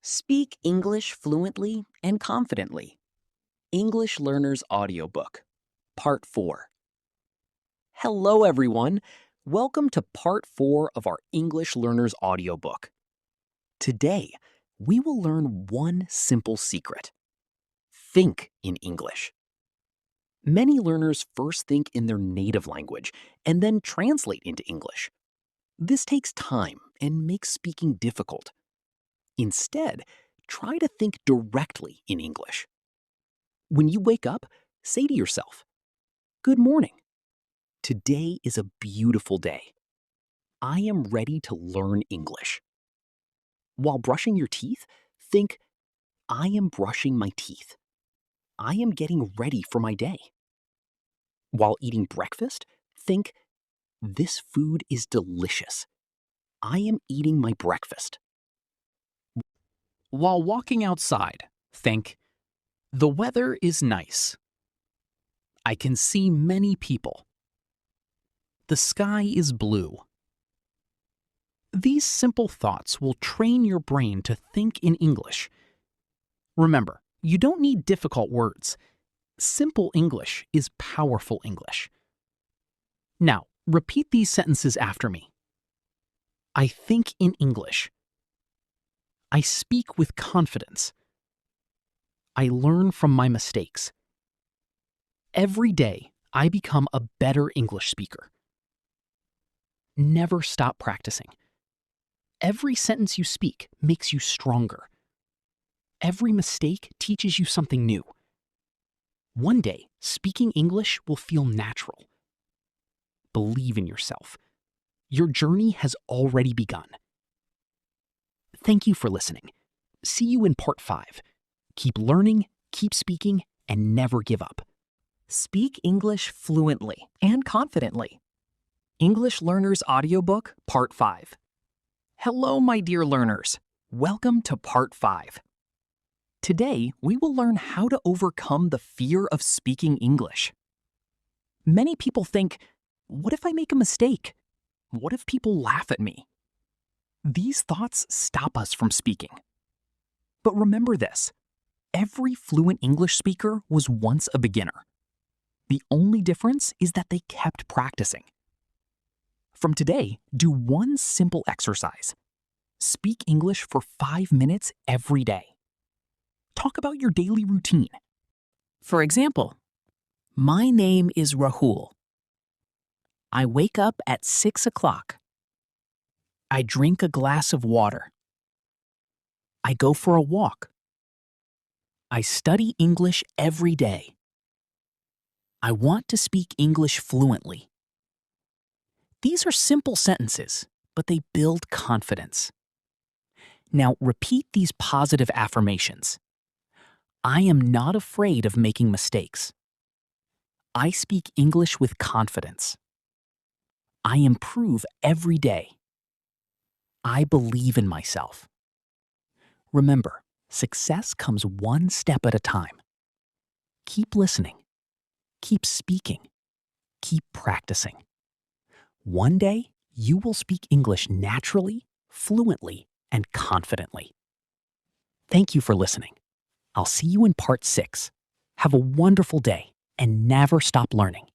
Speak English fluently and confidently. English Learner's Audiobook, Part 4. Hello, everyone. Welcome to Part 4 of our English Learner's Audiobook. Today, we will learn one simple secret. Think in English. Many learners first think in their native language and then translate into English. This takes time and makes speaking difficult. Instead, try to think directly in English. When you wake up, say to yourself, "Good morning. Today is a beautiful day. I am ready to learn English." While brushing your teeth, think, "I am brushing my teeth. I am getting ready for my day." While eating breakfast, think, "This food is delicious. I am eating my breakfast." While walking outside, think, "The weather is nice. I can see many people. The sky is blue." These simple thoughts will train your brain to think in English. Remember, you don't need difficult words. Simple English is powerful English. Now, repeat these sentences after me. I think in English. I speak with confidence. I learn from my mistakes. Every day, I become a better English speaker. Never stop practicing. Every sentence you speak makes you stronger. Every mistake teaches you something new. One day, speaking English will feel natural. Believe in yourself. Your journey has already begun. Thank you for listening. See you in Part 5. Keep learning, keep speaking, and never give up. Speak English fluently and confidently. English Learner's Audiobook, Part 5. Hello, my dear learners. Welcome to Part 5. Today, we will learn how to overcome the fear of speaking English. Many people think, what if I make a mistake? What if people laugh at me? These thoughts stop us from speaking. But remember this, every fluent English speaker was once a beginner. The only difference is that they kept practicing. From today, do one simple exercise. Speak English for 5 minutes every day. Talk about your daily routine. For example, my name is Rahul. I wake up at 6 o'clock. I drink a glass of water. I go for a walk. I study English every day. I want to speak English fluently. These are simple sentences, but they build confidence. Now repeat these positive affirmations. I am not afraid of making mistakes. I speak English with confidence. I improve every day. I believe in myself. Remember, success comes one step at a time. Keep listening. Keep speaking. Keep practicing. One day, you will speak English naturally, fluently, and confidently. Thank you for listening. I'll see you in Part 6. Have a wonderful day and never stop learning.